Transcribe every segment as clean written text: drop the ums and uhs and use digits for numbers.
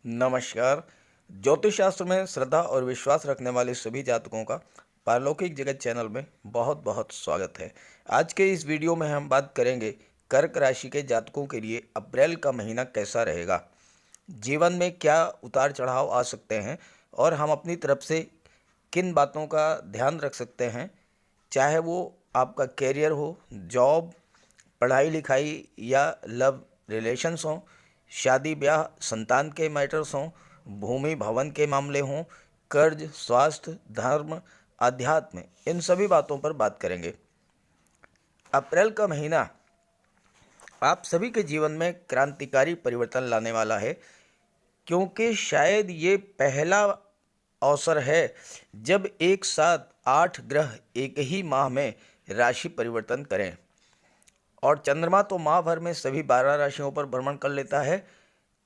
नमस्कार। ज्योतिष शास्त्र में श्रद्धा और विश्वास रखने वाले सभी जातकों का पारलौकिक जगत चैनल में बहुत बहुत स्वागत है। आज के इस वीडियो में हम बात करेंगे कर्क राशि के जातकों के लिए अप्रैल का महीना कैसा रहेगा, जीवन में क्या उतार चढ़ाव आ सकते हैं और हम अपनी तरफ से किन बातों का ध्यान रख सकते हैं, चाहे वो आपका कैरियर हो, जॉब, पढ़ाई लिखाई या लव रिलेशंस हों, शादी ब्याह, संतान के मैटर्स हों, भूमि भवन के मामले हों, कर्ज, स्वास्थ्य, धर्म, अध्यात्म, इन सभी बातों पर बात करेंगे। अप्रैल का महीना आप सभी के जीवन में क्रांतिकारी परिवर्तन लाने वाला है, क्योंकि शायद ये पहला अवसर है जब एक साथ 8 ग्रह एक ही माह में राशि परिवर्तन करें। और चंद्रमा तो माह भर में सभी 12 राशियों पर भ्रमण कर लेता है,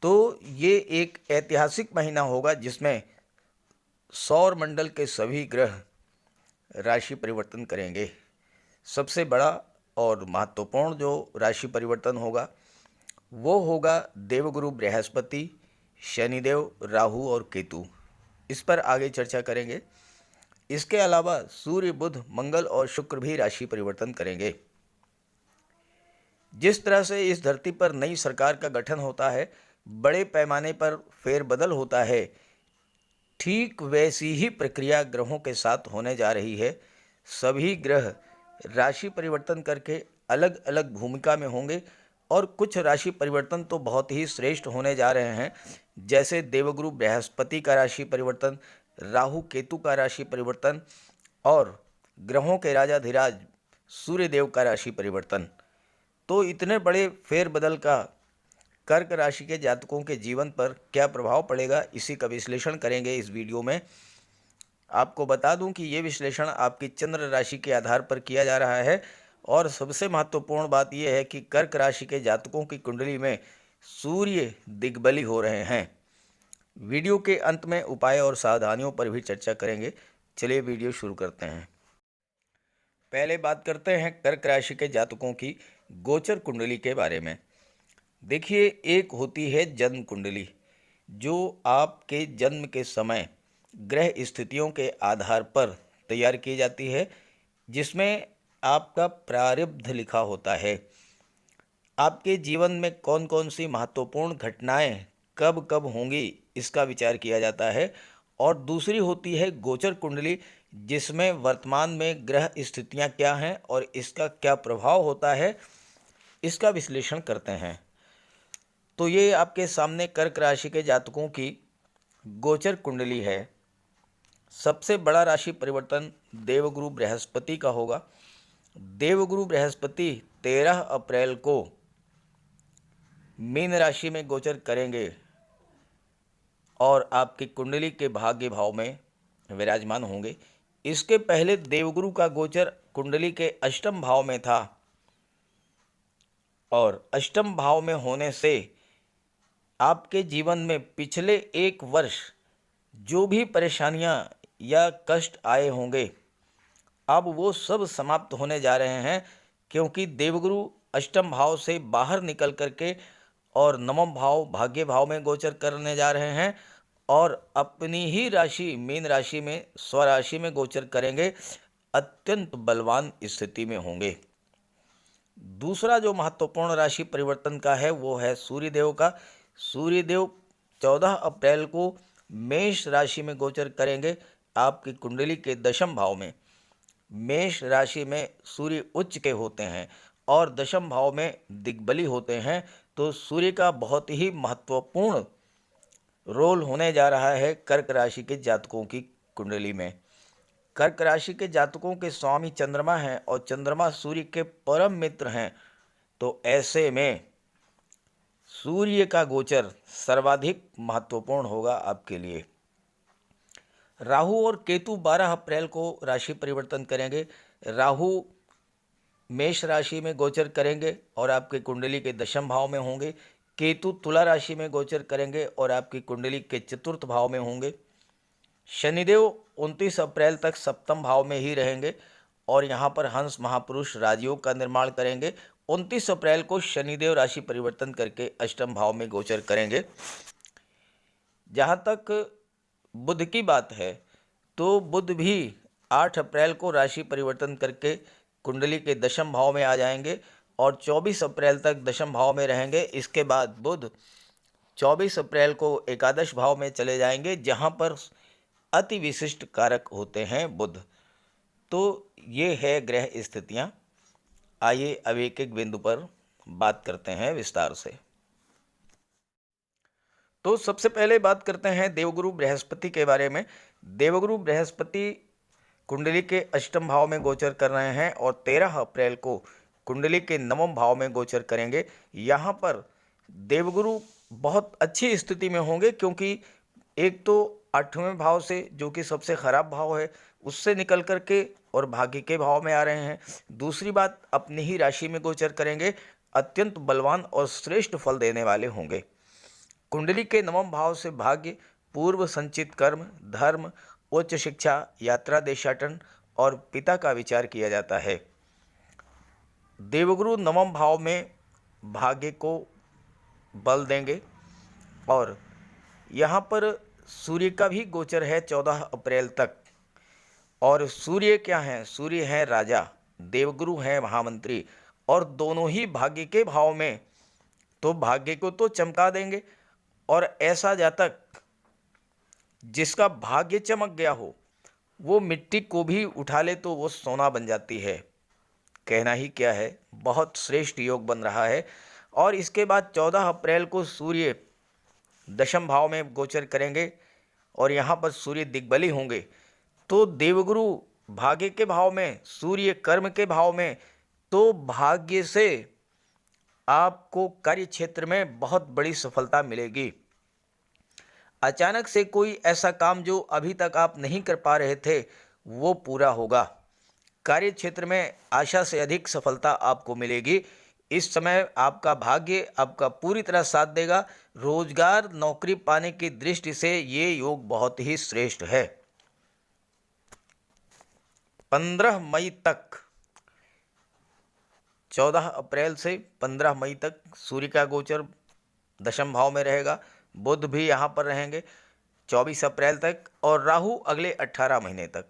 तो ये एक ऐतिहासिक महीना होगा जिसमें सौर मंडल के सभी ग्रह राशि परिवर्तन करेंगे। सबसे बड़ा और महत्वपूर्ण जो राशि परिवर्तन होगा वो होगा देवगुरु बृहस्पति, शनिदेव, राहु और केतु। इस पर आगे चर्चा करेंगे। इसके अलावा सूर्य, बुध, मंगल और शुक्र भी राशि परिवर्तन करेंगे। जिस तरह से इस धरती पर नई सरकार का गठन होता है, बड़े पैमाने पर फेरबदल होता है, ठीक वैसी ही प्रक्रिया ग्रहों के साथ होने जा रही है। सभी ग्रह राशि परिवर्तन करके अलग अलग भूमिका में होंगे और कुछ राशि परिवर्तन तो बहुत ही श्रेष्ठ होने जा रहे हैं, जैसे देवगुरु बृहस्पति का राशि परिवर्तन, राहु केतु का राशि परिवर्तन और ग्रहों के राजाधिराज सूर्यदेव का राशि परिवर्तन। तो इतने बड़े फेरबदल का कर्क राशि के जातकों के जीवन पर क्या प्रभाव पड़ेगा, इसी का विश्लेषण करेंगे इस वीडियो में। आपको बता दूं कि ये विश्लेषण आपकी चंद्र राशि के आधार पर किया जा रहा है और सबसे महत्वपूर्ण बात यह है कि कर्क राशि के जातकों की कुंडली में सूर्य दिग्बली हो रहे हैं। वीडियो के अंत में उपाय और सावधानियों पर भी चर्चा करेंगे। चलिए वीडियो शुरू करते हैं। पहले बात करते हैं कर्क राशि के जातकों की गोचर कुंडली के बारे में। देखिए, एक होती है जन्म कुंडली, जो आपके जन्म के समय ग्रह स्थितियों के आधार पर तैयार की जाती है, जिसमें आपका प्रारब्ध लिखा होता है। आपके जीवन में कौन कौन सी महत्वपूर्ण घटनाएं कब कब होंगी, इसका विचार किया जाता है। और दूसरी होती है गोचर कुंडली, जिसमें वर्तमान में ग्रह स्थितियां क्या हैं और इसका क्या प्रभाव होता है, इसका विश्लेषण करते हैं। तो ये आपके सामने कर्क राशि के जातकों की गोचर कुंडली है। सबसे बड़ा राशि परिवर्तन देवगुरु बृहस्पति का होगा। देवगुरु बृहस्पति 13 अप्रैल को मीन राशि में गोचर करेंगे और आपकी कुंडली के भाग्य भाव में विराजमान होंगे। इसके पहले देवगुरु का गोचर कुंडली के अष्टम भाव में था और अष्टम भाव में होने से आपके जीवन में पिछले 1 वर्ष जो भी परेशानियां या कष्ट आए होंगे, अब वो सब समाप्त होने जा रहे हैं, क्योंकि देवगुरु अष्टम भाव से बाहर निकल करके और नवम भाव भाग्य भाव में गोचर करने जा रहे हैं और अपनी ही राशि मीन राशि में स्वराशि में गोचर करेंगे। अत्यंत बलवान स्थिति में होंगे। दूसरा जो महत्वपूर्ण राशि परिवर्तन का है वो है सूर्यदेव का। सूर्यदेव 14 अप्रैल को मेष राशि में गोचर करेंगे आपकी कुंडली के दशम भाव में। मेष राशि में सूर्य उच्च के होते हैं और दशम भाव में दिग्बली होते हैं, तो सूर्य का बहुत ही महत्वपूर्ण रोल होने जा रहा है कर्क राशि के जातकों की कुंडली में। कर्क राशि के जातकों के स्वामी चंद्रमा हैं और चंद्रमा सूर्य के परम मित्र हैं, तो ऐसे में सूर्य का गोचर सर्वाधिक महत्वपूर्ण होगा आपके लिए। राहु और केतु 12 अप्रैल को राशि परिवर्तन करेंगे। राहु मेष राशि में गोचर करेंगे और आपकी कुंडली के दशम भाव में होंगे। केतु तुला राशि में गोचर करेंगे और आपकी कुंडली के चतुर्थ भाव में होंगे। शनिदेव 29 अप्रैल तक सप्तम भाव में ही रहेंगे और यहाँ पर हंस महापुरुष राजयोग का निर्माण करेंगे। 29 अप्रैल को शनिदेव राशि परिवर्तन करके अष्टम भाव में गोचर करेंगे। जहाँ तक बुध की बात है तो बुध भी 8 अप्रैल को राशि परिवर्तन करके कुंडली के दशम भाव में आ जाएंगे और 24 अप्रैल तक दशम भाव में रहेंगे। इसके बाद बुध 24 अप्रैल को एकादश भाव में चले जाएंगे, जहाँ पर अति विशिष्ट कारक होते हैं बुध। तो ये है ग्रह स्थितियाँ। आइए अब एक एक बिंदु पर बात करते हैं विस्तार से। तो सबसे पहले बात करते हैं देवगुरु बृहस्पति के बारे में। देवगुरु बृहस्पति कुंडली के अष्टम भाव में गोचर कर रहे हैं और 13 अप्रैल को कुंडली के नवम भाव में गोचर करेंगे। यहाँ पर देवगुरु बहुत अच्छी स्थिति में होंगे, क्योंकि एक तो 8वें भाव से, जो कि सबसे खराब भाव है, उससे निकल करके और भाग्य के भाव में आ रहे हैं। दूसरी बात, अपनी ही राशि में गोचर करेंगे, अत्यंत बलवान और श्रेष्ठ फल देने वाले होंगे। कुंडली के नवम भाव से भाग्य, पूर्व संचित कर्म, धर्म, उच्च शिक्षा, यात्रा, देशाटन और पिता का विचार किया जाता है। देवगुरु नवम भाव में भाग्य को बल देंगे और यहाँ पर सूर्य का भी गोचर है 14 अप्रैल तक। और सूर्य क्या हैं? सूर्य हैं राजा, देवगुरु हैं महामंत्री, और दोनों ही भाग्य के भाव में, तो भाग्य को तो चमका देंगे। और ऐसा जातक जिसका भाग्य चमक गया हो, वो मिट्टी को भी उठा ले तो वो सोना बन जाती है। कहना ही क्या है, बहुत श्रेष्ठ योग बन रहा है। और इसके बाद 14 अप्रैल को सूर्य दशम भाव में गोचर करेंगे और यहाँ पर सूर्य दिग्बली होंगे। तो देवगुरु भाग्य के भाव में, सूर्य कर्म के भाव में, तो भाग्य से आपको कार्य क्षेत्र में बहुत बड़ी सफलता मिलेगी। अचानक से कोई ऐसा काम जो अभी तक आप नहीं कर पा रहे थे, वो पूरा होगा। कार्य क्षेत्र में आशा से अधिक सफलता आपको मिलेगी। इस समय आपका भाग्य आपका पूरी तरह साथ देगा। रोजगार, नौकरी पाने की दृष्टि से ये योग बहुत ही श्रेष्ठ है। 15 मई तक, 14 अप्रैल से 15 मई तक सूर्य का गोचर दशम भाव में रहेगा। बुध भी यहाँ पर रहेंगे 24 अप्रैल तक, और राहु अगले 18 महीने तक।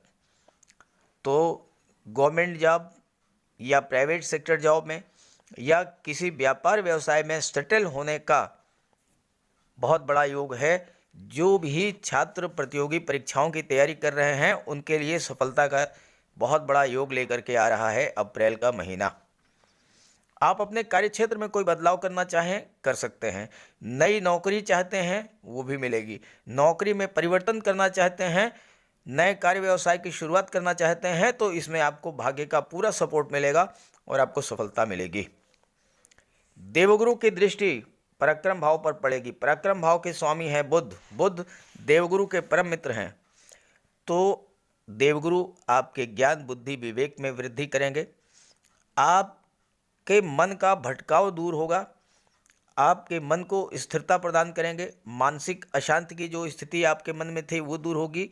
तो गवर्नमेंट जॉब या प्राइवेट सेक्टर जॉब में या किसी व्यापार व्यवसाय में सेटल होने का बहुत बड़ा योग है। जो भी छात्र प्रतियोगी परीक्षाओं की तैयारी कर रहे हैं, उनके लिए सफलता का बहुत बड़ा योग लेकर के आ रहा है अप्रैल का महीना। आप अपने कार्य क्षेत्र में कोई बदलाव करना चाहें, कर सकते हैं। नई नौकरी चाहते हैं, वो भी मिलेगी। नौकरी में परिवर्तन करना चाहते हैं, नए कार्य व्यवसाय की शुरुआत करना चाहते हैं, तो इसमें आपको भाग्य का पूरा सपोर्ट मिलेगा और आपको सफलता मिलेगी। देवगुरु की दृष्टि पराक्रम भाव पर पड़ेगी। पराक्रम भाव के स्वामी हैं बुध। बुध देवगुरु के परम मित्र हैं। तो देवगुरु आपके ज्ञान, बुद्धि, विवेक में वृद्धि करेंगे। आपके मन का भटकाव दूर होगा। आपके मन को स्थिरता प्रदान करेंगे। मानसिक अशांति की जो स्थिति आपके मन में थी, वो दूर होगी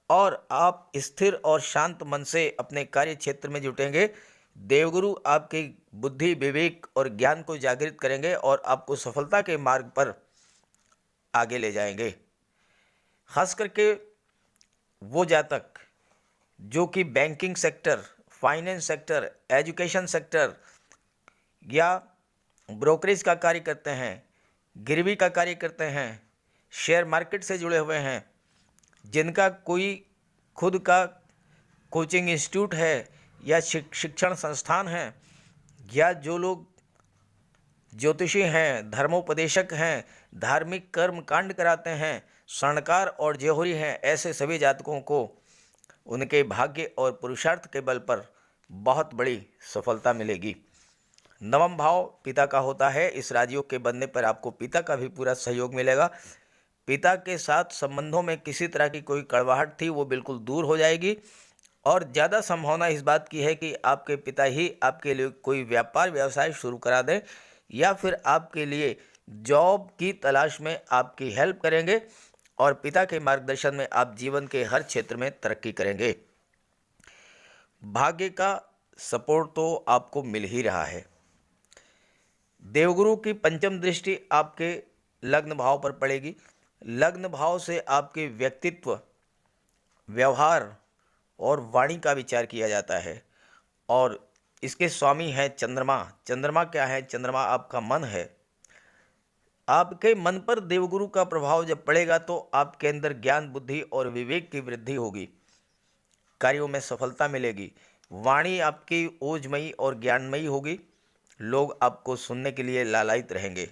और आप स्थिर और शांत मन से अपने कार्य क्षेत्र में जुटेंगे। देवगुरु आपके बुद्धि, विवेक और ज्ञान को जागृत करेंगे और आपको सफलता के मार्ग पर आगे ले जाएंगे। खास करके वो जातक जो कि banking sector, finance sector, education sector या ब्रोकरेज का कार्य करते हैं, गिरवी का कार्य करते हैं, शेयर मार्केट से जुड़े हुए हैं, जिनका कोई खुद का कोचिंग इंस्टीट्यूट है या शिक्षण संस्थान है, या जो लोग ज्योतिषी हैं, धर्मोपदेशक हैं, धार्मिक कर्म कांड कराते हैं, स्वर्णकार और जेहोरी हैं, ऐसे सभी जातकों को उनके भाग्य और पुरुषार्थ के बल पर बहुत बड़ी सफलता मिलेगी। नवम भाव पिता का होता है। इस राजयोग के बनने पर आपको पिता का भी पूरा सहयोग मिलेगा। पिता के साथ संबंधों में किसी तरह की कोई कड़वाहट थी, वो बिल्कुल दूर हो जाएगी और ज़्यादा संभावना इस बात की है कि आपके पिता ही आपके लिए कोई व्यापार व्यवसाय शुरू करा दें या फिर आपके लिए जॉब की तलाश में आपकी हेल्प करेंगे और पिता के मार्गदर्शन में आप जीवन के हर क्षेत्र में तरक्की करेंगे। भाग्य का सपोर्ट तो आपको मिल ही रहा है। देवगुरु की पंचम दृष्टि आपके लग्न भाव पर पड़ेगी। लग्न भाव से आपके व्यक्तित्व, व्यवहार और वाणी का विचार किया जाता है। और इसके स्वामी हैं चंद्रमा। चंद्रमा क्या है? चंद्रमा आपका मन है। आपके मन पर देवगुरु का प्रभाव जब पड़ेगा तो आपके अंदर ज्ञान, बुद्धि और विवेक की वृद्धि होगी, कार्यों में सफलता मिलेगी। वाणी आपकी ओजमयी और ज्ञानमयी होगी, लोग आपको सुनने के लिए लालायित रहेंगे।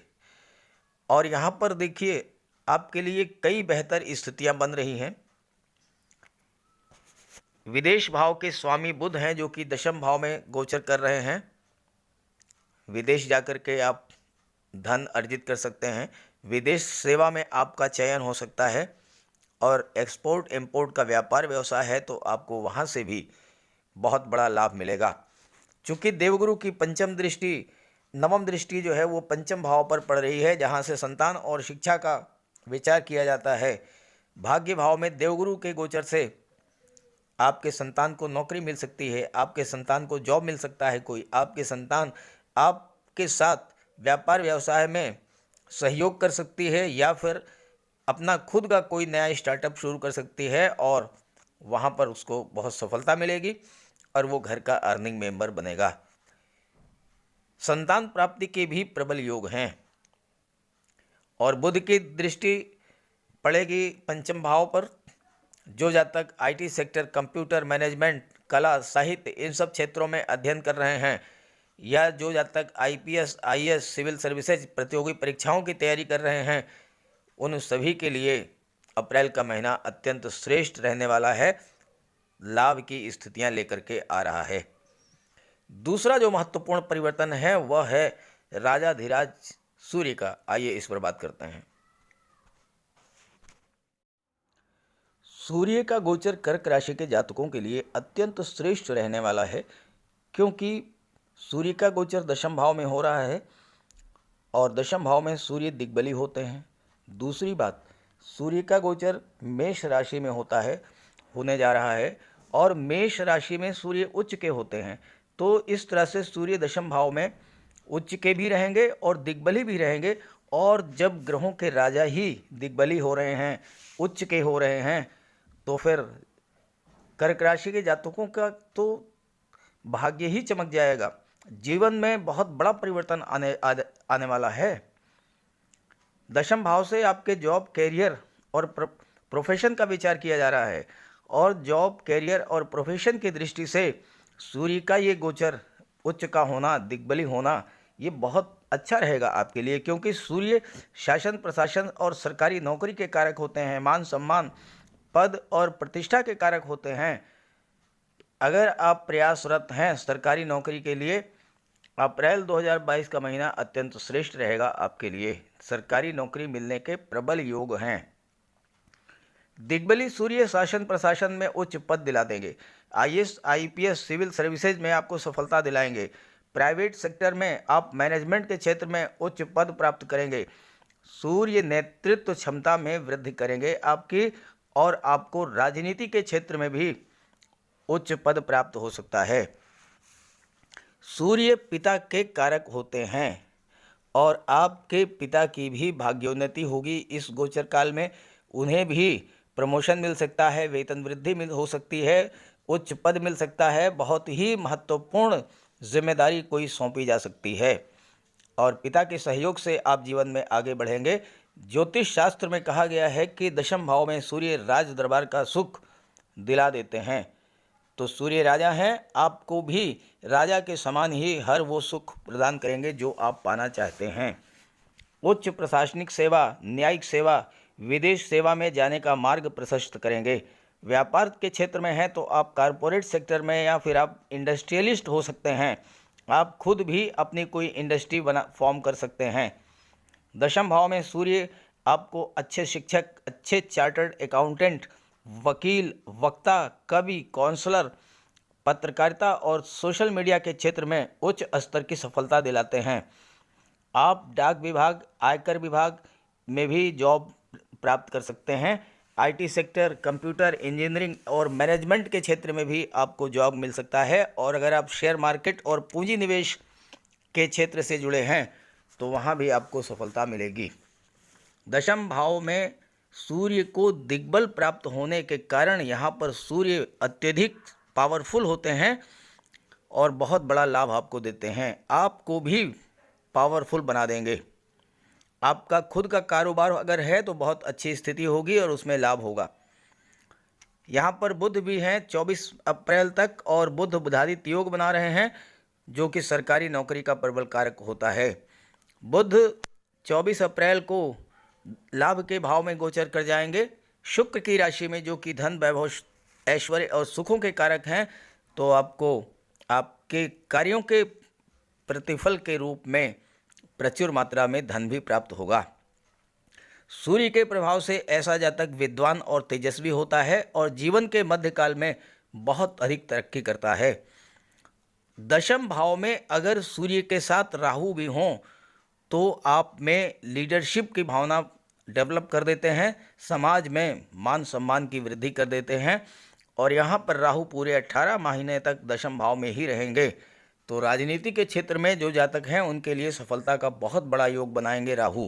और यहाँ पर देखिए, आपके लिए कई बेहतर स्थितियाँ बन रही हैं। विदेश भाव के स्वामी बुध हैं, जो कि दशम भाव में गोचर कर रहे हैं। विदेश जाकर के आप धन अर्जित कर सकते हैं। विदेश सेवा में आपका चयन हो सकता है। और एक्सपोर्ट इंपोर्ट का व्यापार व्यवसाय है तो आपको वहाँ से भी बहुत बड़ा लाभ मिलेगा। चूँकि देवगुरु की पंचम दृष्टि, नवम दृष्टि जो है वो पंचम भाव पर पड़ रही है, जहाँ से संतान और शिक्षा का विचार किया जाता है। भाग्य भाव में देवगुरु के गोचर से आपके संतान को नौकरी मिल सकती है, आपके संतान को जॉब मिल सकता है, कोई आपके संतान आपके साथ व्यापार व्यवसाय में सहयोग कर सकती है, या फिर अपना खुद का कोई नया स्टार्टअप शुरू कर सकती है और वहाँ पर उसको बहुत सफलता मिलेगी और वो घर का अर्निंग मेंबर बनेगा। संतान प्राप्ति के भी प्रबल योग हैं। और बुध की दृष्टि पड़ेगी पंचम भाव पर। जो जातक आईटी सेक्टर, कंप्यूटर मैनेजमेंट, कला, साहित्य, इन सब क्षेत्रों में अध्ययन कर रहे हैं, या जो जातक आईपीएस, आईएएस, सिविल सर्विसेज प्रतियोगी परीक्षाओं की तैयारी कर रहे हैं, उन सभी के लिए अप्रैल का महीना अत्यंत श्रेष्ठ रहने वाला है, लाभ की स्थितियां लेकर के आ रहा है। दूसरा जो महत्वपूर्ण परिवर्तन है वह है राजाधिराज सूर्य का। आइए इस पर बात करते हैं। सूर्य का गोचर कर्क राशि के जातकों के लिए अत्यंत श्रेष्ठ रहने वाला है, क्योंकि सूर्य का गोचर दशम भाव में हो रहा है और दशम भाव में सूर्य दिग्बली होते हैं। दूसरी बात, सूर्य का गोचर मेष राशि में होने जा रहा है और मेष राशि में सूर्य उच्च के होते हैं। तो इस तरह से सूर्य दशम भाव में उच्च के भी रहेंगे और दिग्बली भी रहेंगे। और जब ग्रहों के राजा ही दिग्बली हो रहे हैं, उच्च के हो रहे हैं, तो फिर कर्क राशि के जातकों का तो भाग्य ही चमक जाएगा। जीवन में बहुत बड़ा परिवर्तन आने वाला है। दशम भाव से आपके जॉब, कैरियर और प्रोफेशन का विचार किया जा रहा है। और जॉब, कैरियर और प्रोफेशन की दृष्टि से सूर्य का ये गोचर उच्च का होना, दिग्बली होना, ये बहुत अच्छा रहेगा आपके लिए, क्योंकि सूर्य शासन, प्रशासन और सरकारी नौकरी के कारक होते हैं। मान सम्मान, पद और प्रतिष्ठा के कारक होते हैं। अगर आप प्रयासरत हैं सरकारी नौकरी के लिए, अप्रैल 2022 का महीना अत्यंत श्रेष्ठ रहेगा आपके लिए। सरकारी नौकरी मिलने के प्रबल योग हैं। दिग्बली सूर्य शासन प्रशासन में उच्च पद दिला देंगे। आईएएस, आईपीएस, सिविल सर्विसेज में आपको सफलता दिलाएंगे। प्राइवेट सेक्टर में आप मैनेजमेंट के क्षेत्र में उच्च पद प्राप्त करेंगे। सूर्य नेतृत्व क्षमता में वृद्धि करेंगे आपकी, और आपको राजनीति के क्षेत्र में भी उच्च पद प्राप्त हो सकता है। सूर्य पिता के कारक होते हैं और आपके पिता की भी भाग्योन्नति होगी इस गोचर काल में। उन्हें भी प्रमोशन मिल सकता है, वेतन वृद्धि हो सकती है, उच्च पद मिल सकता है, बहुत ही महत्वपूर्ण जिम्मेदारी कोई सौंपी जा सकती है और पिता के सहयोग से आप जीवन में आगे बढ़ेंगे। ज्योतिष शास्त्र में कहा गया है कि दशम भाव में सूर्य राज दरबार का सुख दिला देते हैं। तो सूर्य राजा हैं, आपको भी राजा के समान ही हर वो सुख प्रदान करेंगे जो आप पाना चाहते हैं। उच्च प्रशासनिक सेवा, न्यायिक सेवा, विदेश सेवा में जाने का मार्ग प्रशस्त करेंगे। व्यापार के क्षेत्र में हैं तो आप कारपोरेट सेक्टर में, या फिर आप इंडस्ट्रियलिस्ट हो सकते हैं। आप खुद भी अपनी कोई इंडस्ट्री फॉर्म कर सकते हैं। दशम भाव में सूर्य आपको अच्छे शिक्षक, अच्छे चार्टर्ड अकाउंटेंट, वकील, वक्ता, कवि, काउंसलर, पत्रकारिता और सोशल मीडिया के क्षेत्र में उच्च स्तर की सफलता दिलाते हैं। आप डाक विभाग, आयकर विभाग में भी जॉब प्राप्त कर सकते हैं। आईटी सेक्टर, कंप्यूटर, इंजीनियरिंग और मैनेजमेंट के क्षेत्र में भी आपको जॉब मिल सकता है। और अगर आप शेयर मार्केट और पूंजी निवेश के क्षेत्र से जुड़े हैं तो वहाँ भी आपको सफलता मिलेगी। दशम भाव में सूर्य को दिग्बल प्राप्त होने के कारण यहाँ पर सूर्य अत्यधिक पावरफुल होते हैं और बहुत बड़ा लाभ आपको देते हैं। आपको भी पावरफुल बना देंगे। आपका खुद का कारोबार अगर है तो बहुत अच्छी स्थिति होगी और उसमें लाभ होगा। यहाँ पर बुध भी हैं 24 अप्रैल तक, और बुध बुधादित्य योग बना रहे हैं जो कि सरकारी नौकरी का प्रबल कारक होता है। बुध 24 अप्रैल को लाभ के भाव में गोचर कर जाएंगे शुक्र की राशि में, जो कि धन, वैभव, ऐश्वर्य और सुखों के कारक हैं। तो आपको आपके कार्यों के प्रतिफल के रूप में प्रचुर मात्रा में धन भी प्राप्त होगा। सूर्य के प्रभाव से ऐसा जातक विद्वान और तेजस्वी होता है और जीवन के मध्यकाल में बहुत अधिक तरक्की करता है। दशम भाव में अगर सूर्य के साथ राहु भी हों तो आप में लीडरशिप की भावना डेवलप कर देते हैं, समाज में मान सम्मान की वृद्धि कर देते हैं। और यहाँ पर राहु पूरे 18 महीने तक दशम भाव में ही रहेंगे। तो राजनीति के क्षेत्र में जो जातक हैं उनके लिए सफलता का बहुत बड़ा योग बनाएंगे राहु।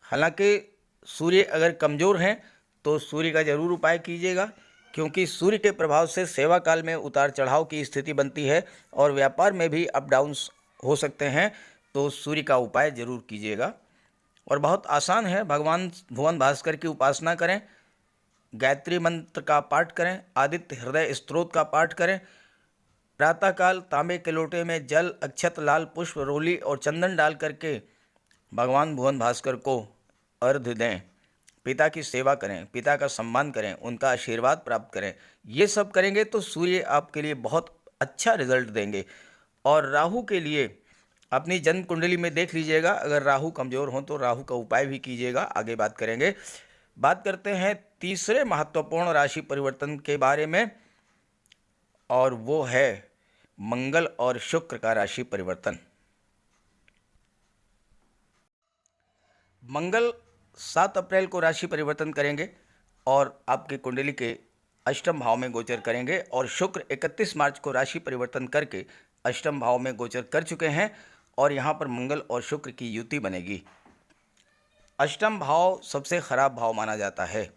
हालांकि सूर्य अगर कमज़ोर हैं तो सूर्य का जरूर उपाय कीजिएगा, क्योंकि सूर्य के प्रभाव से सेवा काल में उतार चढ़ाव की स्थिति बनती है और व्यापार में भी अप डाउन्स हो सकते हैं। तो सूर्य का उपाय जरूर कीजिएगा और बहुत आसान है। भगवान भुवन भास्कर की उपासना करें, गायत्री मंत्र का पाठ करें, आदित्य हृदय स्तोत्र का पाठ करें, प्रातःकाल तांबे के लोटे में जल, अक्षत, लाल पुष्प, रोली और चंदन डाल करके भगवान भुवन भास्कर को अर्घ्य दें। पिता की सेवा करें, पिता का सम्मान करें, उनका आशीर्वाद प्राप्त करें। ये सब करेंगे तो सूर्य आपके लिए बहुत अच्छा रिजल्ट देंगे। और राहु के लिए अपनी जन्म कुंडली में देख लीजिएगा, अगर राहु कमज़ोर हो तो राहु का उपाय भी कीजिएगा। आगे बात करेंगे। बात करते हैं तीसरे महत्वपूर्ण राशि परिवर्तन के बारे में, और वो है मंगल और शुक्र का राशि परिवर्तन। मंगल 7 अप्रैल को राशि परिवर्तन करेंगे और आपके कुंडली के अष्टम भाव में गोचर करेंगे, और शुक्र 31 मार्च को राशि परिवर्तन करके अष्टम भाव में गोचर कर चुके हैं और यहाँ पर मंगल और शुक्र की युति बनेगी। अष्टम भाव सबसे खराब भाव माना जाता है।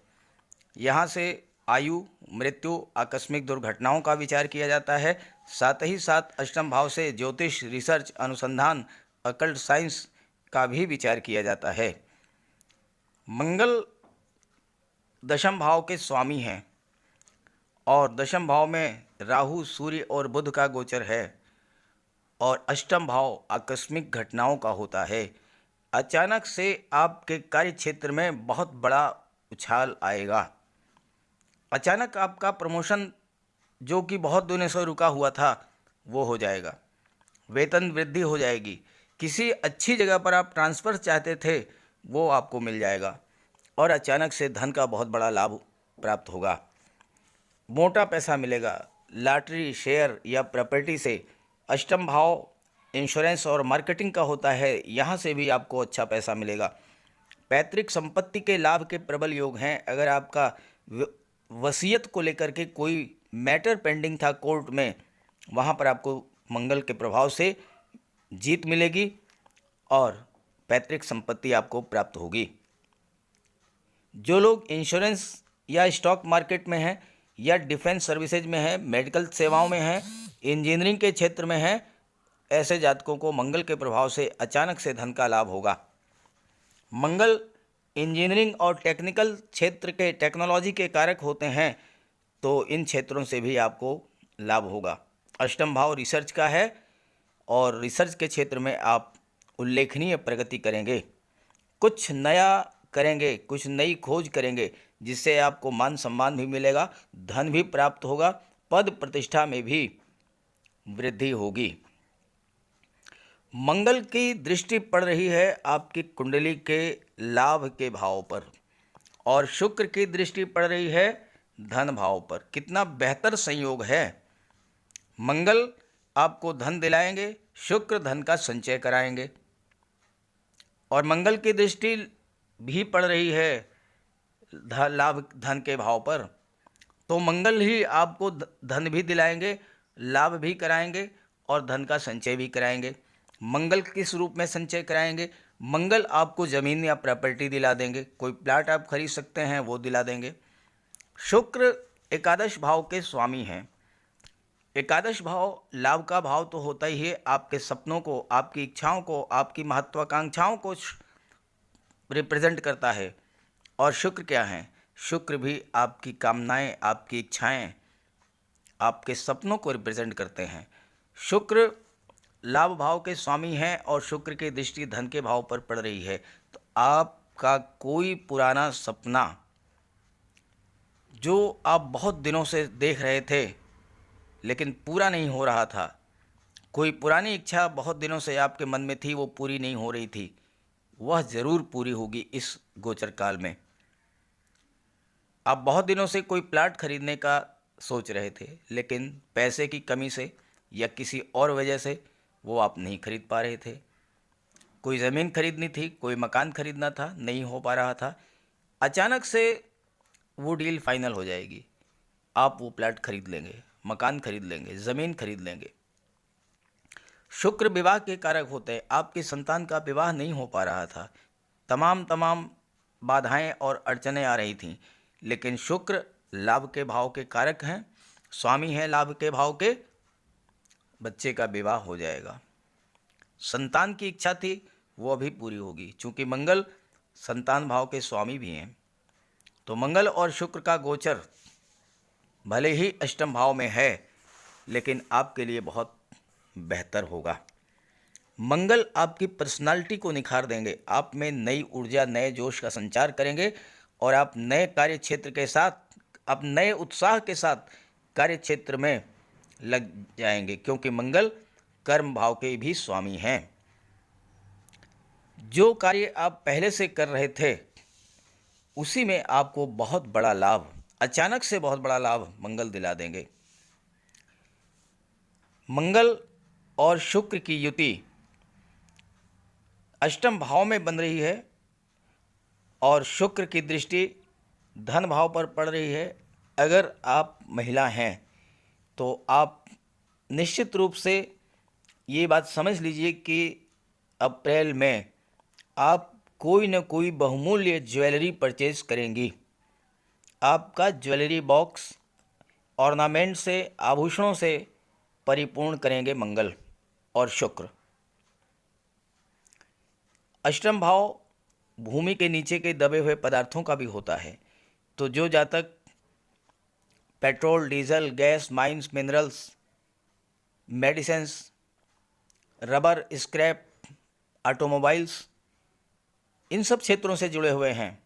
यहाँ से आयु, मृत्यु, आकस्मिक दुर्घटनाओं का विचार किया जाता है। साथ ही साथ अष्टम भाव से ज्योतिष, रिसर्च, अनुसंधान, अकल्ट साइंस का भी विचार किया जाता है। मंगल दशम भाव के स्वामी हैं और दशम भाव में राहु, सूर्य और बुध का गोचर है, और अष्टम भाव आकस्मिक घटनाओं का होता है। अचानक से आपके कार्य क्षेत्र में बहुत बड़ा उछाल आएगा। अचानक आपका प्रमोशन जो कि बहुत दिनों से रुका हुआ था वो हो जाएगा, वेतन वृद्धि हो जाएगी, किसी अच्छी जगह पर आप ट्रांसफ़र चाहते थे वो आपको मिल जाएगा, और अचानक से धन का बहुत बड़ा लाभ प्राप्त होगा। मोटा पैसा मिलेगा, लॉटरी, शेयर या प्रॉपर्टी से। अष्टम भाव इंश्योरेंस और मार्केटिंग का होता है, यहाँ से भी आपको अच्छा पैसा मिलेगा। पैतृक संपत्ति के लाभ के प्रबल योग हैं। अगर आपका वसीयत को लेकर के कोई मैटर पेंडिंग था कोर्ट में, वहाँ पर आपको मंगल के प्रभाव से जीत मिलेगी और पैतृक संपत्ति आपको प्राप्त होगी। जो लोग इंश्योरेंस या स्टॉक मार्केट में हैं या डिफेंस सर्विसेज में हैं, मेडिकल सेवाओं में हैं, इंजीनियरिंग के क्षेत्र में हैं, ऐसे जातकों को मंगल के प्रभाव से अचानक से धन का लाभ होगा। मंगल इंजीनियरिंग और टेक्निकल क्षेत्र के, टेक्नोलॉजी के कारक होते हैं, तो इन क्षेत्रों से भी आपको लाभ होगा। अष्टम भाव रिसर्च का है और रिसर्च के क्षेत्र में आप उल्लेखनीय प्रगति करेंगे, कुछ नया करेंगे, कुछ नई खोज करेंगे, जिससे आपको मान सम्मान भी मिलेगा, धन भी प्राप्त होगा, पद प्रतिष्ठा में भी वृद्धि होगी। मंगल की दृष्टि पड़ रही है आपकी कुंडली के लाभ के भाव पर, और शुक्र की दृष्टि पड़ रही है धन भाव पर। कितना बेहतर संयोग है। मंगल आपको धन दिलाएंगे, शुक्र धन का संचय कराएंगे, और मंगल की दृष्टि भी पड़ रही है लाभ धन के भाव पर, तो मंगल ही आपको धन भी दिलाएंगे, लाभ भी कराएंगे और धन का संचय भी कराएंगे। मंगल किस रूप में संचय कराएंगे? मंगल आपको ज़मीन या प्रॉपर्टी दिला देंगे, कोई प्लाट आप खरीद सकते हैं वो दिला देंगे। शुक्र एकादश भाव के स्वामी हैं। एकादश भाव लाभ का भाव तो होता ही है, आपके सपनों को, आपकी इच्छाओं को, आपकी महत्वाकांक्षाओं को रिप्रेजेंट करता है। और शुक्र क्या है? शुक्र भी आपकी कामनाएं, आपकी इच्छाएं, आपके सपनों को रिप्रेजेंट करते हैं। शुक्र लाभ भाव के स्वामी हैं और शुक्र की दृष्टि धन के भाव पर पड़ रही है। तो आपका कोई पुराना सपना जो आप बहुत दिनों से देख रहे थे लेकिन पूरा नहीं हो रहा था, कोई पुरानी इच्छा बहुत दिनों से आपके मन में थी, वो पूरी नहीं हो रही थी, वह ज़रूर पूरी होगी इस गोचर काल में। आप बहुत दिनों से कोई प्लाट खरीदने का सोच रहे थे लेकिन पैसे की कमी से या किसी और वजह से वो आप नहीं खरीद पा रहे थे। कोई ज़मीन खरीदनी थी, कोई मकान खरीदना था, नहीं हो पा रहा था। अचानक से वो डील फाइनल हो जाएगी, आप वो प्लाट खरीद लेंगे, मकान खरीद लेंगे, ज़मीन खरीद लेंगे। शुक्र विवाह के कारक होते हैं। आपकी संतान का विवाह नहीं हो पा रहा था, तमाम बाधाएं और अड़चनें आ रही थीं, लेकिन शुक्र लाभ के भाव के कारक हैं, स्वामी हैं लाभ के भाव के। बच्चे का विवाह हो जाएगा। संतान की इच्छा थी वो अभी पूरी होगी, चूँकि मंगल संतान भाव के स्वामी भी हैं। तो मंगल और शुक्र का गोचर भले ही अष्टम भाव में है लेकिन आपके लिए बहुत बेहतर होगा। मंगल आपकी पर्सनालिटी को निखार देंगे, आप में नई ऊर्जा, नए जोश का संचार करेंगे और आप नए कार्य क्षेत्र के साथ, आप नए उत्साह के साथ कार्य क्षेत्र में लग जाएंगे, क्योंकि मंगल कर्म भाव के भी स्वामी हैं। जो कार्य आप पहले से कर रहे थे उसी में आपको बहुत बड़ा लाभ, अचानक से बहुत बड़ा लाभ मंगल दिला देंगे। मंगल और शुक्र की युति अष्टम भाव में बन रही है और शुक्र की दृष्टि धन भाव पर पड़ रही है। अगर आप महिला हैं तो आप निश्चित रूप से ये बात समझ लीजिए कि अप्रैल में आप कोई न कोई बहुमूल्य ज्वेलरी परचेज करेंगी। आपका ज्वेलरी बॉक्स ऑर्नामेंट से, आभूषणों से परिपूर्ण करेंगे मंगल और शुक्र। अष्टम भाव भूमि के नीचे के दबे हुए पदार्थों का भी होता है। तो जो जातक petrol, diesel, gas, mines, minerals, medicines, rubber, scrap, automobiles, इन सब क्षेत्रों से जुड़े हुए हैं,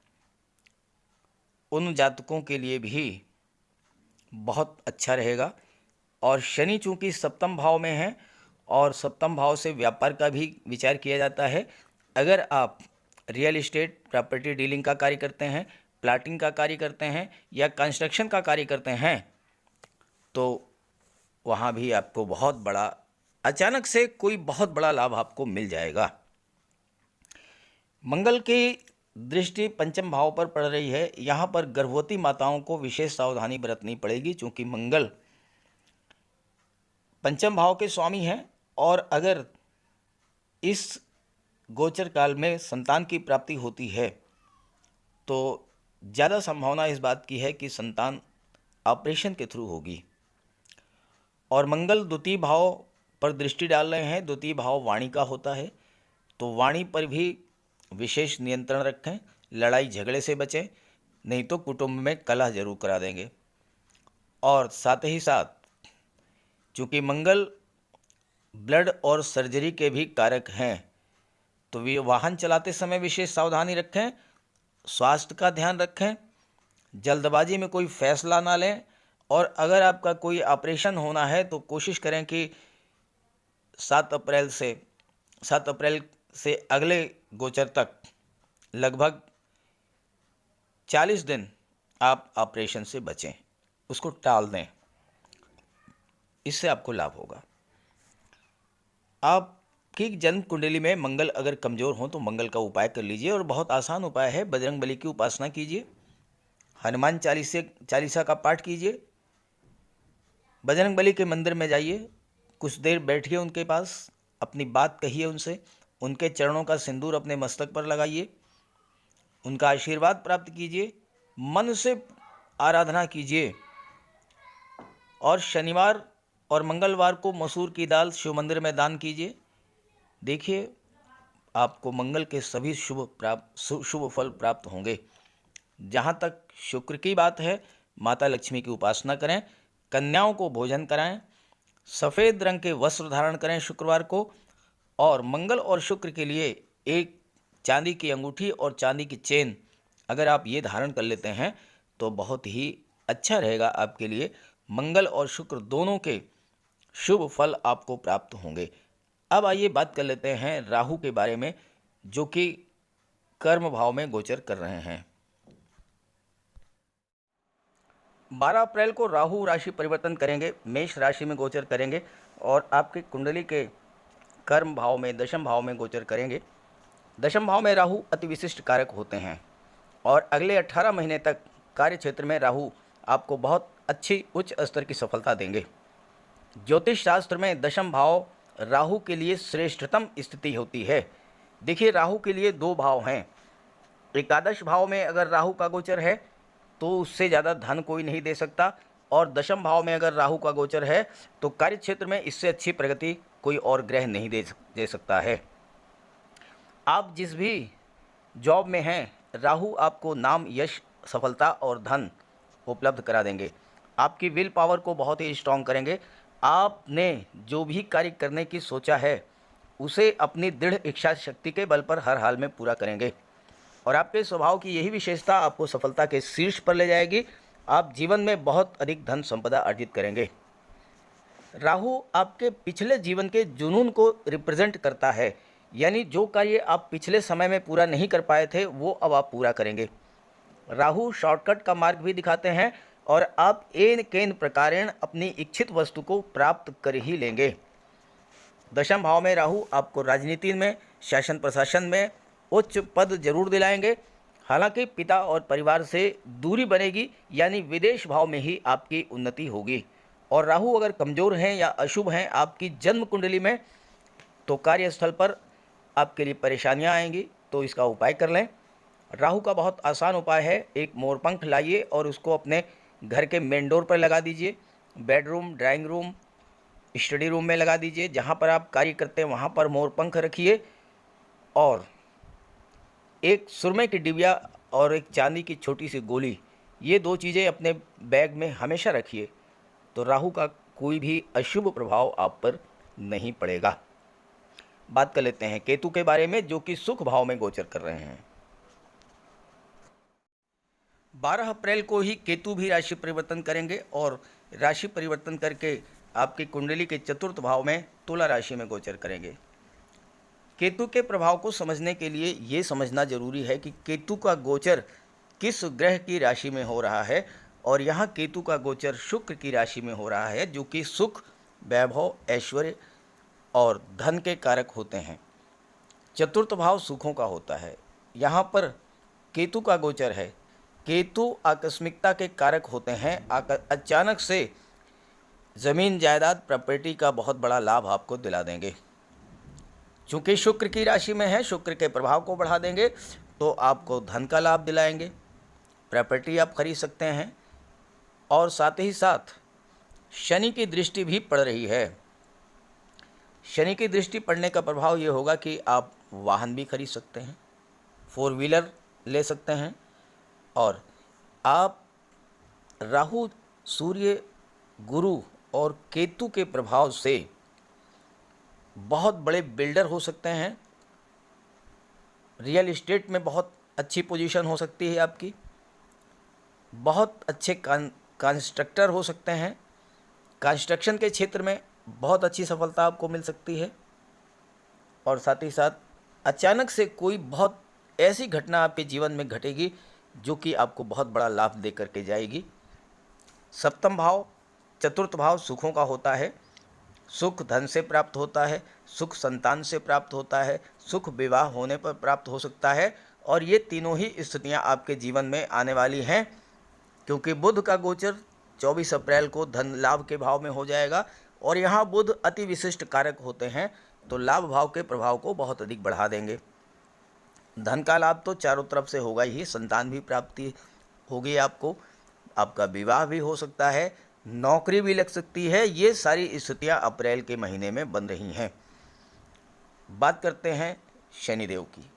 उन जातकों के लिए भी बहुत अच्छा रहेगा। और शनि चूँकि सप्तम भाव में है और सप्तम भाव से व्यापार का भी विचार किया जाता है। अगर आप रियल एस्टेट, प्रॉपर्टी डीलिंग का कार्य करते हैं, प्लाटिंग का कार्य करते हैं या कंस्ट्रक्शन का कार्य करते हैं तो वहाँ भी आपको बहुत बड़ा, अचानक से कोई बहुत बड़ा लाभ आपको मिल जाएगा। मंगल की दृष्टि पंचम भाव पर पड़ रही है। यहाँ पर गर्भवती माताओं को विशेष सावधानी बरतनी पड़ेगी, क्योंकि मंगल पंचम भाव के स्वामी हैं और अगर इस गोचर काल में संतान की प्राप्ति होती है तो ज़्यादा संभावना इस बात की है कि संतान ऑपरेशन के थ्रू होगी। और मंगल द्वितीय भाव पर दृष्टि डाल रहे हैं। द्वितीय भाव वाणी का होता है, तो वाणी पर भी विशेष नियंत्रण रखें, लड़ाई झगड़े से बचें, नहीं तो कुटुंब में कलह जरूर करा देंगे। और साथ ही साथ चूँकि मंगल ब्लड और सर्जरी के भी कारक हैं, तो वे वाहन चलाते समय विशेष सावधानी रखें, स्वास्थ्य का ध्यान रखें, जल्दबाजी में कोई फैसला ना लें। और अगर आपका कोई ऑपरेशन होना है तो कोशिश करें कि 7 अप्रैल से अगले गोचर तक लगभग 40 दिन आप ऑपरेशन से बचें, उसको टाल दें, इससे आपको लाभ होगा। आपकी जन्म कुंडली में मंगल अगर कमज़ोर हो तो मंगल का उपाय कर लीजिए, और बहुत आसान उपाय है। बजरंग बली की उपासना कीजिए, हनुमान चालीसा का पाठ कीजिए, बजरंग बली के मंदिर में जाइए, कुछ देर बैठिए उनके पास, अपनी बात कहिए उनसे, उनके चरणों का सिंदूर अपने मस्तक पर लगाइए, उनका आशीर्वाद प्राप्त कीजिए, मन से आराधना कीजिए और शनिवार और मंगलवार को मसूर की दाल शिव मंदिर में दान कीजिए। देखिए आपको मंगल के सभी शुभ फल प्राप्त होंगे। जहाँ तक शुक्र की बात है, माता लक्ष्मी की उपासना करें, कन्याओं को भोजन कराएं, सफ़ेद रंग के वस्त्र धारण करें शुक्रवार को, और मंगल और शुक्र के लिए एक चांदी की अंगूठी और चांदी की चेन अगर आप ये धारण कर लेते हैं तो बहुत ही अच्छा रहेगा आपके लिए। मंगल और शुक्र दोनों के शुभ फल आपको प्राप्त होंगे। अब आइए बात कर लेते हैं राहु के बारे में, जो कि कर्म भाव में गोचर कर रहे हैं। 12 अप्रैल को राहु राशि परिवर्तन करेंगे, मेष राशि में गोचर करेंगे और आपकी कुंडली के कर्म भाव में दशम भाव में गोचर करेंगे। दशम भाव में राहु अति विशिष्ट कारक होते हैं और अगले 18 महीने तक कार्य क्षेत्र में राहु आपको बहुत अच्छी उच्च स्तर की सफलता देंगे। ज्योतिष शास्त्र में दशम भाव राहु के लिए श्रेष्ठतम स्थिति होती है। देखिए राहु के लिए 2 भाव हैं। एकादश भाव में अगर राहु का गोचर है तो उससे ज़्यादा धन कोई नहीं दे सकता, और दशम भाव में अगर राहु का गोचर है तो कार्य क्षेत्र में इससे अच्छी प्रगति कोई और ग्रह नहीं दे सकता है। आप जिस भी जॉब में हैं, राहु आपको नाम, यश, सफलता और धन उपलब्ध करा देंगे। आपकी विल पावर को बहुत ही स्ट्रांग करेंगे। आपने जो भी कार्य करने की सोचा है उसे अपनी दृढ़ इच्छा शक्ति के बल पर हर हाल में पूरा करेंगे और आपके स्वभाव की यही विशेषता आपको सफलता के शीर्ष पर ले जाएगी। आप जीवन में बहुत अधिक धन संपदा अर्जित करेंगे। राहु आपके पिछले जीवन के जुनून को रिप्रेजेंट करता है, यानी जो कार्य आप पिछले समय में पूरा नहीं कर पाए थे वो अब आप पूरा करेंगे। राहु शॉर्टकट का मार्ग भी दिखाते हैं और आप एन केन प्रकारेण अपनी इच्छित वस्तु को प्राप्त कर ही लेंगे। दशम भाव में राहु आपको राजनीति में, शासन प्रशासन में उच्च पद जरूर दिलाएंगे। हालांकि पिता और परिवार से दूरी बनेगी, यानी विदेश भाव में ही आपकी उन्नति होगी। और राहु अगर कमज़ोर हैं या अशुभ हैं आपकी जन्म कुंडली में तो कार्यस्थल पर आपके लिए परेशानियां आएंगी, तो इसका उपाय कर लें। राहु का बहुत आसान उपाय है, एक मोरपंख लाइए और उसको अपने घर के मेन डोर पर लगा दीजिए। Bedroom, drawing room, study room में लगा दीजिए। जहाँ पर आप कार्य करते हैं वहाँ पर मोरपंख रखिए और एक सुरमे की डिबिया और एक चांदी की छोटी सी गोली, ये 2 चीज़ें अपने बैग में हमेशा रखिए, तो राहु का कोई भी अशुभ प्रभाव आप पर नहीं पड़ेगा। बात कर लेते हैं केतु के बारे में, जो कि सुख भाव में गोचर कर रहे हैं। 12 अप्रैल को ही केतु भी राशि परिवर्तन करेंगे और राशि परिवर्तन करके आपकी कुंडली के चतुर्थ भाव में तुला राशि में गोचर करेंगे। केतु के प्रभाव को समझने के लिए ये समझना जरूरी है कि केतु का गोचर किस ग्रह की राशि में हो रहा है, और यहाँ केतु का गोचर शुक्र की राशि में हो रहा है, जो कि सुख, वैभव, ऐश्वर्य और धन के कारक होते हैं। चतुर्थ भाव सुखों का होता है। यहाँ पर केतु का गोचर है। केतु आकस्मिकता के कारक होते हैं। अचानक से ज़मीन, जायदाद, प्रॉपर्टी का बहुत बड़ा लाभ आपको दिला देंगे। चूँकि शुक्र की राशि में है, शुक्र के प्रभाव को बढ़ा देंगे तो आपको धन का लाभ दिलाएंगे, प्रॉपर्टी आप खरीद सकते हैं। और साथ ही साथ शनि की दृष्टि भी पड़ रही है। शनि की दृष्टि पड़ने का प्रभाव ये होगा कि आप वाहन भी खरीद सकते हैं, 4 व्हीलर ले सकते हैं, और आप राहु, सूर्य, गुरु और केतु के प्रभाव से बहुत बड़े बिल्डर हो सकते हैं। रियल एस्टेट में बहुत अच्छी पोजीशन हो सकती है आपकी। बहुत अच्छे कंस्ट्रक्टर हो सकते हैं। कंस्ट्रक्शन के क्षेत्र में बहुत अच्छी सफलता आपको मिल सकती है। और साथ ही साथ अचानक से कोई बहुत ऐसी घटना आपके जीवन में घटेगी जो कि आपको बहुत बड़ा लाभ दे करके जाएगी। सप्तम भाव, चतुर्थ भाव सुखों का होता है। सुख धन से प्राप्त होता है, सुख संतान से प्राप्त होता है, सुख विवाह होने पर प्राप्त हो सकता है। और ये तीनों ही स्थितियां आपके जीवन में आने वाली हैं, क्योंकि बुध का गोचर 24 अप्रैल को धन लाभ के भाव में हो जाएगा। और यहाँ बुध अति विशिष्ट कारक होते हैं तो लाभ भाव के प्रभाव को बहुत अधिक बढ़ा देंगे। धन का लाभ तो चारों तरफ से होगा ही, संतान भी प्राप्ति होगी आपको, आपका विवाह भी हो सकता है, नौकरी भी लग सकती है। ये सारी स्थितियां अप्रैल के महीने में बन रही हैं। बात करते हैं शनिदेव की।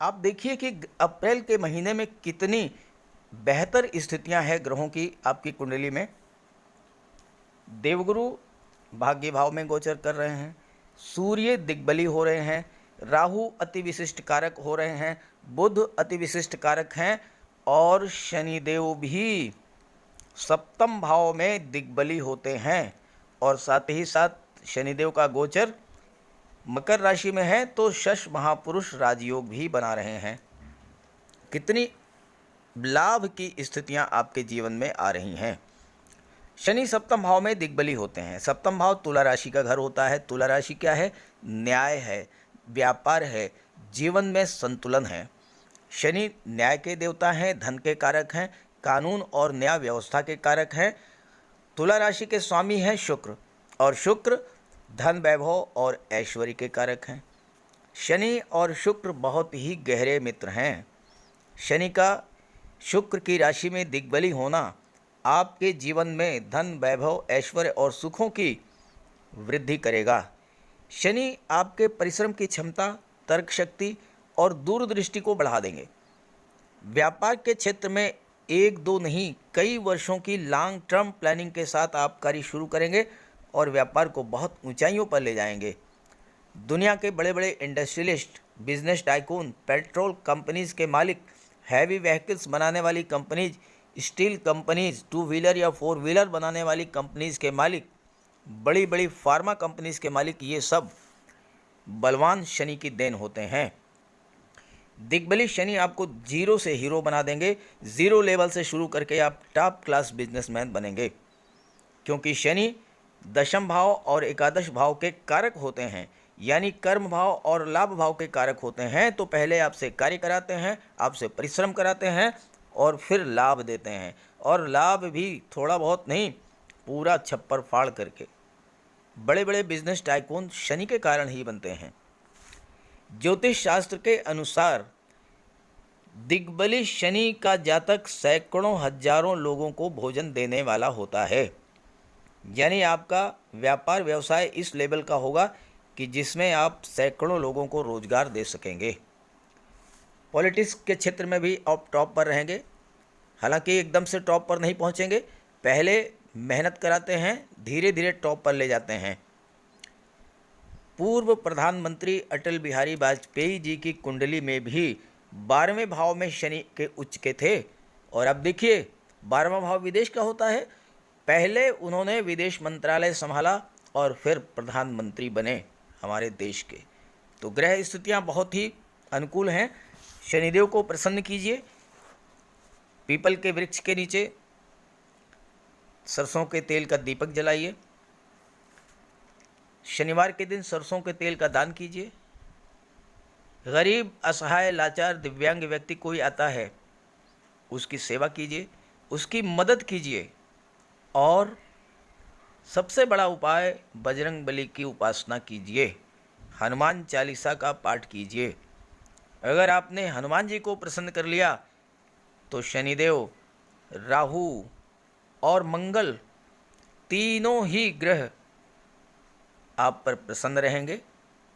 आप देखिए कि अप्रैल के महीने में कितनी बेहतर स्थितियां हैं ग्रहों की आपकी कुंडली में। देवगुरु भाग्य भाव में गोचर कर रहे हैं, सूर्य दिग्बली हो रहे हैं, राहु अति विशिष्ट कारक हो रहे हैं, बुध अति विशिष्ट कारक हैं और शनिदेव भी सप्तम भाव में दिग्बली होते हैं। और साथ ही साथ शनिदेव का गोचर मकर राशि में है तो शश महापुरुष राजयोग भी बना रहे हैं। कितनी लाभ की स्थितियां आपके जीवन में आ रही हैं। शनि सप्तम भाव में दिग्बली होते हैं। सप्तम भाव तुला राशि का घर होता है। तुला राशि क्या है? न्याय है, व्यापार है, जीवन में संतुलन है। शनि न्याय के देवता हैं, धन के कारक हैं, कानून और न्याय व्यवस्था के कारक हैं। तुला राशि के स्वामी हैं शुक्र, और शुक्र धन वैभव और ऐश्वर्य के कारक हैं। शनि और शुक्र बहुत ही गहरे मित्र हैं। शनि का शुक्र की राशि में दिग्बली होना आपके जीवन में धन वैभव ऐश्वर्य और सुखों की वृद्धि करेगा। शनि आपके परिश्रम की क्षमता, तर्क शक्ति और दूरदृष्टि को बढ़ा देंगे। व्यापार के क्षेत्र में एक दो नहीं कई वर्षों की लॉन्ग टर्म प्लानिंग के साथ आप कार्य शुरू करेंगे और व्यापार को बहुत ऊंचाइयों पर ले जाएंगे। दुनिया के बड़े बड़े industrialist, business tycoon, petrol companies के मालिक, हैवी व्हीकल्स बनाने वाली कंपनीज, स्टील कंपनीज, 2 व्हीलर या 4 व्हीलर बनाने वाली कंपनीज के मालिक, बड़ी बड़ी फार्मा कंपनीज के मालिक, ये सब बलवान शनि की देन होते हैं। दिग्बली शनि आपको जीरो से हीरो बना देंगे। जीरो लेवल से शुरू करके आप टॉप क्लास बिजनेसमैन बनेंगे, क्योंकि शनि दशम भाव और एकादश भाव के कारक होते हैं, यानी कर्म भाव और लाभ भाव के कारक होते हैं। तो पहले आपसे कार्य कराते हैं, आपसे परिश्रम कराते हैं और फिर लाभ देते हैं, और लाभ भी थोड़ा बहुत नहीं, पूरा छप्पर फाड़ करके। बड़े बड़े बिजनेस टाइकून शनि के कारण ही बनते हैं। ज्योतिष शास्त्र के अनुसार दिग्बली शनि का जातक सैकड़ों हजारों लोगों को भोजन देने वाला होता है। यानी आपका व्यापार व्यवसाय इस लेवल का होगा कि जिसमें आप सैकड़ों लोगों को रोजगार दे सकेंगे। पॉलिटिक्स के क्षेत्र में भी आप टॉप पर रहेंगे। हालांकि एकदम से टॉप पर नहीं पहुंचेंगे, पहले मेहनत कराते हैं, धीरे धीरे टॉप पर ले जाते हैं। पूर्व प्रधानमंत्री अटल बिहारी वाजपेयी जी की कुंडली में भी 12वें भाव में शनि के उच्च के थे। और अब देखिए 12वां भाव विदेश का होता है। पहले उन्होंने विदेश मंत्रालय संभाला और फिर प्रधानमंत्री बने हमारे देश के। तो ग्रह स्थितियां बहुत ही अनुकूल हैं। शनिदेव को प्रसन्न कीजिए। पीपल के वृक्ष के नीचे सरसों के तेल का दीपक जलाइए। शनिवार के दिन सरसों के तेल का दान कीजिए। गरीब, असहाय, लाचार, दिव्यांग व्यक्ति कोई आता है, उसकी सेवा कीजिए, उसकी मदद कीजिए। और सबसे बड़ा उपाय बजरंग बली की उपासना कीजिए, हनुमान चालीसा का पाठ कीजिए। अगर आपने हनुमान जी को प्रसन्न कर लिया तो शनिदेव, राहु और मंगल तीनों ही ग्रह आप पर प्रसन्न रहेंगे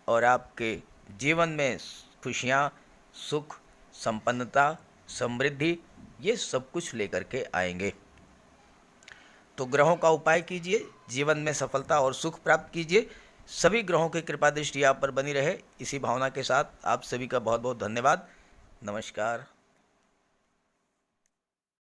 और आपके जीवन में खुशियाँ, सुख, संपन्नता, समृद्धि ये सब कुछ लेकर के आएंगे। तो ग्रहों का उपाय कीजिए, जीवन में सफलता और सुख प्राप्त कीजिए। सभी ग्रहों की कृपा दृष्टि आप पर बनी रहे, इसी भावना के साथ आप सभी का बहुत बहुत धन्यवाद। नमस्कार।